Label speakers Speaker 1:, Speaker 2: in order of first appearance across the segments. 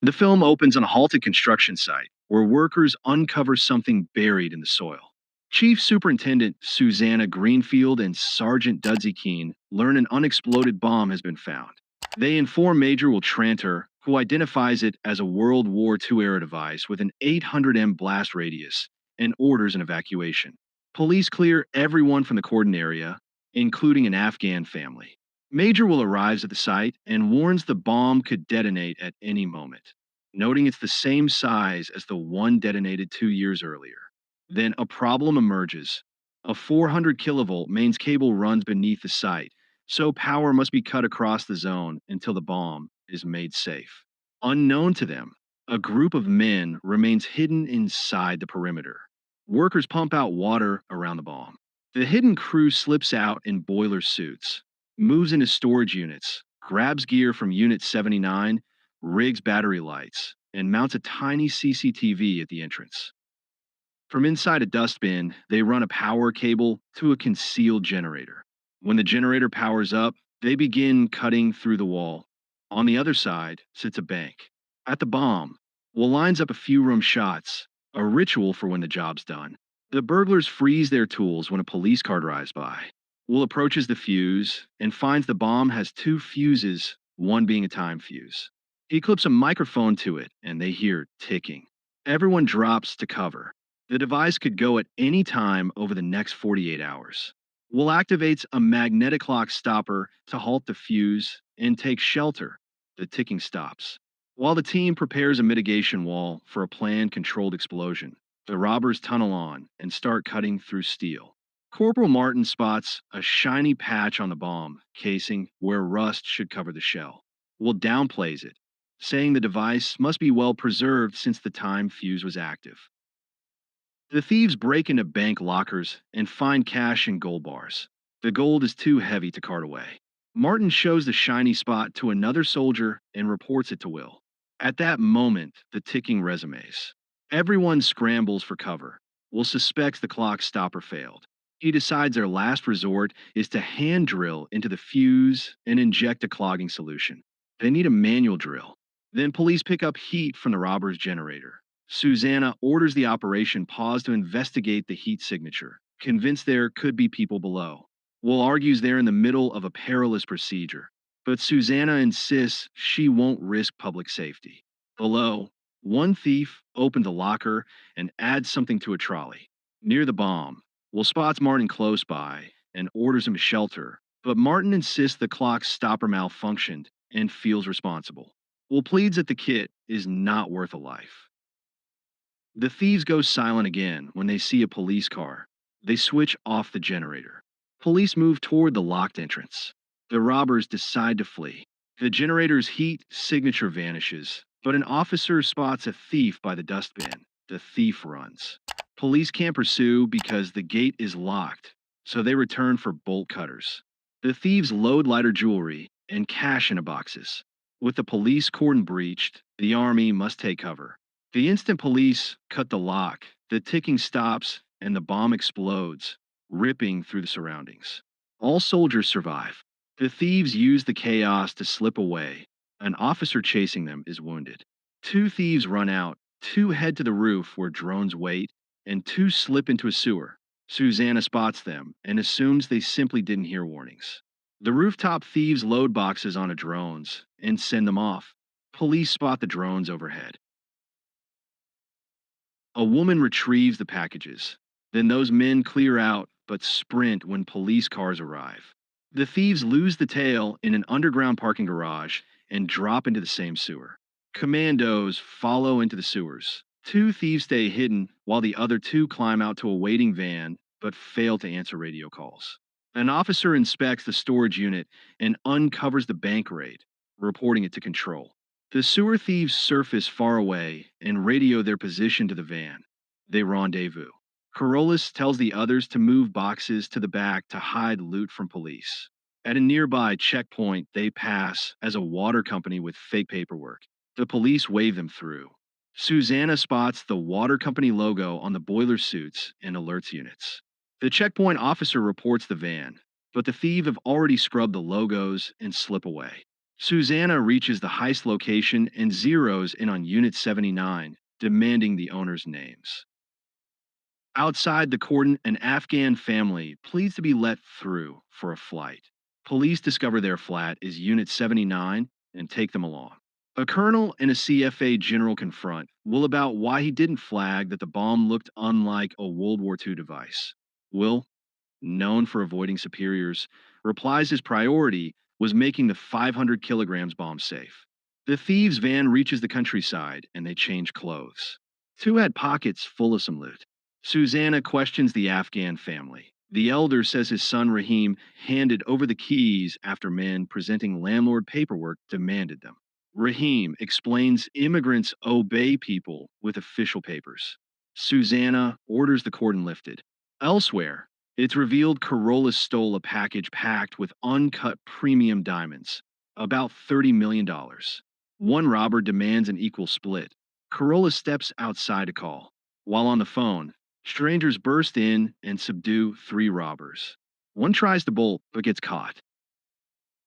Speaker 1: The film opens on a halted construction site where workers uncover something buried in the soil. Chief Superintendent Susanna Greenfield and Sergeant Dudsey Keene learn an unexploded bomb has been found. They inform Major Will Tranter, who identifies it as a World War II era device with an 800 m blast radius, and orders an evacuation. Police clear everyone from the cordon area, including an Afghan family. Major Will arrives at the site and warns the bomb could detonate at any moment, noting it's the same size as the one detonated 2 years earlier. Then a problem emerges. A 400 kilovolt mains cable runs beneath the site, so power must be cut across the zone until the bomb is made safe. Unknown to them, a group of men remains hidden inside the perimeter. Workers pump out water around the bomb. The hidden crew slips out in boiler suits, moves into storage units, grabs gear from Unit 79, rigs battery lights, and mounts a tiny CCTV at the entrance. From inside a dustbin, they run a power cable to a concealed generator. When the generator powers up, they begin cutting through the wall. On the other side sits a bank. At the bomb, Will lines up a few room shots, a ritual for when the job's done. The burglars freeze their tools when a police car drives by. Will approaches the fuse and finds the bomb has two fuses, one being a time fuse. He clips a microphone to it and they hear ticking. Everyone drops to cover. The device could go at any time over the next 48 hours. Will activates a magnetic clock stopper to halt the fuse and take shelter. The ticking stops. While the team prepares a mitigation wall for a planned controlled explosion, the robbers tunnel on and start cutting through steel. Corporal Martin spots a shiny patch on the bomb casing where rust should cover the shell. Will downplays it, saying the device must be well preserved since the time fuse was active. The thieves break into bank lockers and find cash and gold bars. The gold is too heavy to cart away. Martin shows the shiny spot to another soldier and reports it to Will. At that moment, the ticking resumes. Everyone scrambles for cover. Will suspects the clock stopper failed. He decides their last resort is to hand drill into the fuse and inject a clogging solution. They need a manual drill. Then police pick up heat from the robber's generator. Susanna orders the operation pause to investigate the heat signature, convinced there could be people below. Will argues they're in the middle of a perilous procedure, but Susanna insists she won't risk public safety. Below, one thief opens a locker and adds something to a trolley. Near the bomb, Will spots Martin close by and orders him to shelter, but Martin insists the clock's stopper malfunctioned and feels responsible. Will pleads that the kit is not worth a life. The thieves go silent again when they see a police car. They switch off the generator. Police move toward the locked entrance. The robbers decide to flee. The generator's heat signature vanishes, but an officer spots a thief by the dustbin. The thief runs. Police can't pursue because the gate is locked, so they return for bolt cutters. The thieves load lighter jewelry and cash into boxes. With the police cordon breached, the army must take cover. The instant police cut the lock, the ticking stops and the bomb explodes, ripping through the surroundings. All soldiers survive. The thieves use the chaos to slip away. An officer chasing them is wounded. Two thieves run out, two head to the roof where drones wait, and two slip into a sewer. Susanna spots them and assumes they simply didn't hear warnings. The rooftop thieves load boxes onto drones and send them off. Police spot the drones overhead. A woman retrieves the packages. Then those men clear out but sprint when police cars arrive. The thieves lose the tail in an underground parking garage and drop into the same sewer. Commandos follow into the sewers. Two thieves stay hidden while the other two climb out to a waiting van but fail to answer radio calls. An officer inspects the storage unit and uncovers the bank raid, reporting it to control. The sewer thieves surface far away and radio their position to the van. They rendezvous. Carolus tells the others to move boxes to the back to hide loot from police. At a nearby checkpoint, they pass as a water company with fake paperwork. The police wave them through. Susanna spots the water company logo on the boiler suits and alerts units. The checkpoint officer reports the van, but the thieves have already scrubbed the logos and slip away. Susanna reaches the heist location and zeroes in on Unit 79, demanding the owner's names. Outside the cordon, an Afghan family pleads to be let through for a flight. Police discover their flat is Unit 79 and take them along. A colonel and a CFA general confront Will about why he didn't flag that the bomb looked unlike a World War II device. Will, known for avoiding superiors, replies his priority was making the 500 kilograms bomb safe. The thieves' van reaches the countryside and they change clothes. Two had pockets full of some loot. Susanna questions the Afghan family. The elder says his son Rahim handed over the keys after men presenting landlord paperwork demanded them. Rahim explains immigrants obey people with official papers. Susanna orders the cordon lifted. Elsewhere, it's revealed Corollas stole a package packed with uncut premium diamonds, about $30 million. One robber demands an equal split. Corollas steps outside to call. While on the phone, strangers burst in and subdue three robbers. One tries to bolt but gets caught.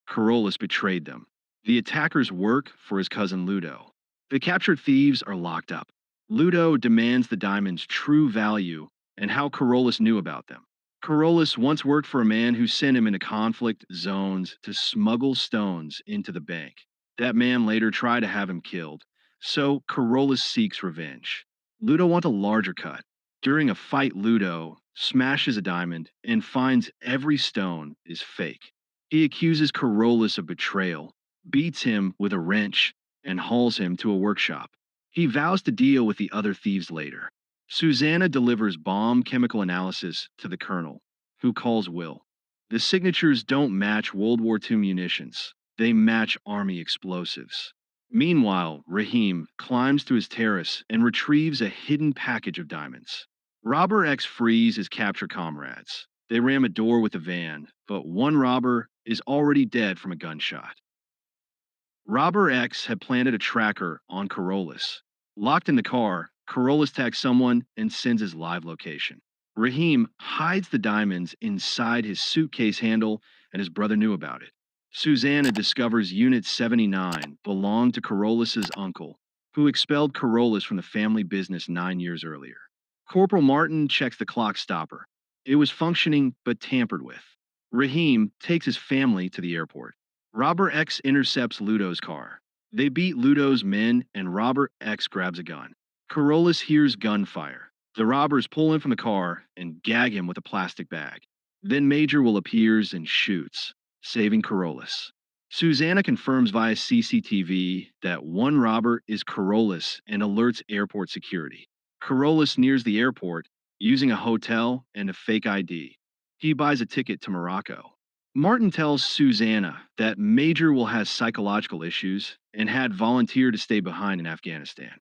Speaker 1: Corollas betrayed them. The attackers work for his cousin Ludo. The captured thieves are locked up. Ludo demands the diamond's true value and how Corollas knew about them. Corollas once worked for a man who sent him into conflict zones to smuggle stones into the bank. That man later tried to have him killed, so Corollas seeks revenge. Ludo wants a larger cut. During a fight, Ludo smashes a diamond and finds every stone is fake. He accuses Corollas of betrayal, beats him with a wrench, and hauls him to a workshop. He vows to deal with the other thieves later. Susanna delivers bomb chemical analysis to the colonel, who calls Will. The signatures don't match World War II munitions, they match Army explosives. Meanwhile, Rahim climbs to his terrace and retrieves a hidden package of diamonds. Robber X frees his captured comrades. They ram a door with a van, but one robber is already dead from a gunshot. Robber X had planted a tracker on Corollas. Locked in the car, Corollas tags someone and sends his live location. Rahim hides the diamonds inside his suitcase handle, and his brother knew about it. Susanna discovers Unit 79 belonged to Corollas's uncle, who expelled Corollas from the family business 9 years earlier. Corporal Martin checks the clock stopper. It was functioning but tampered with. Rahim takes his family to the airport. Robber X intercepts Ludo's car. They beat Ludo's men, and Robber X grabs a gun. Corollas hears gunfire. The robbers pull him from the car and gag him with a plastic bag. Then Major Will appears and shoots, saving Corollas. Susanna confirms via CCTV that one robber is Corollas and alerts airport security. Corollas nears the airport using a hotel and a fake ID. He buys a ticket to Morocco. Martin tells Susanna that Major Will has psychological issues and had volunteered to stay behind in Afghanistan.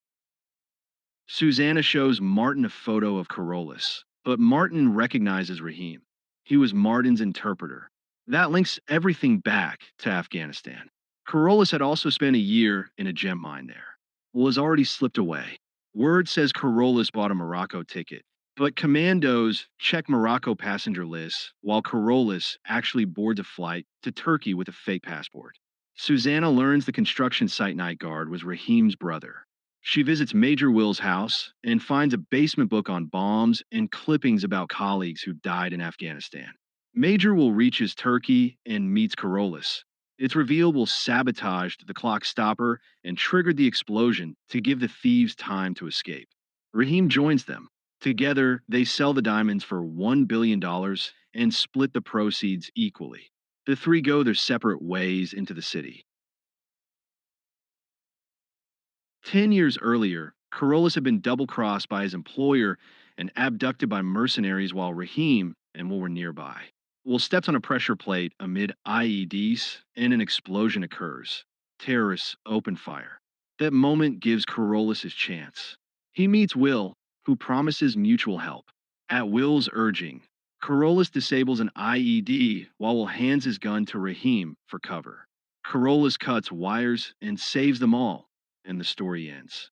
Speaker 1: Susanna shows Martin a photo of Corollas, but Martin recognizes Rahim. He was Martin's interpreter. That links everything back to Afghanistan. Corollas had also spent a year in a gem mine there. Was already slipped away. Word says Corollas bought a Morocco ticket, but commandos check Morocco passenger lists while Corollas actually boards a flight to Turkey with a fake passport. Susanna learns the construction site night guard was Rahim's brother. She visits Major Will's house and finds a basement book on bombs and clippings about colleagues who died in Afghanistan. Major Will reaches Turkey and meets Corollas. It's revealed Will sabotaged the clock stopper and triggered the explosion to give the thieves time to escape. Rahim joins them. Together, they sell the diamonds for $1 billion and split the proceeds equally. The three go their separate ways into the city. 10 years earlier, Corollas had been double crossed by his employer and abducted by mercenaries while Rahim and Will were nearby. Will steps on a pressure plate amid IEDs and an explosion occurs. Terrorists open fire. That moment gives Corollas his chance. He meets Will, who promises mutual help. At Will's urging, Corollas disables an IED while Will hands his gun to Rahim for cover. Corollas cuts wires and saves them all, and the story ends.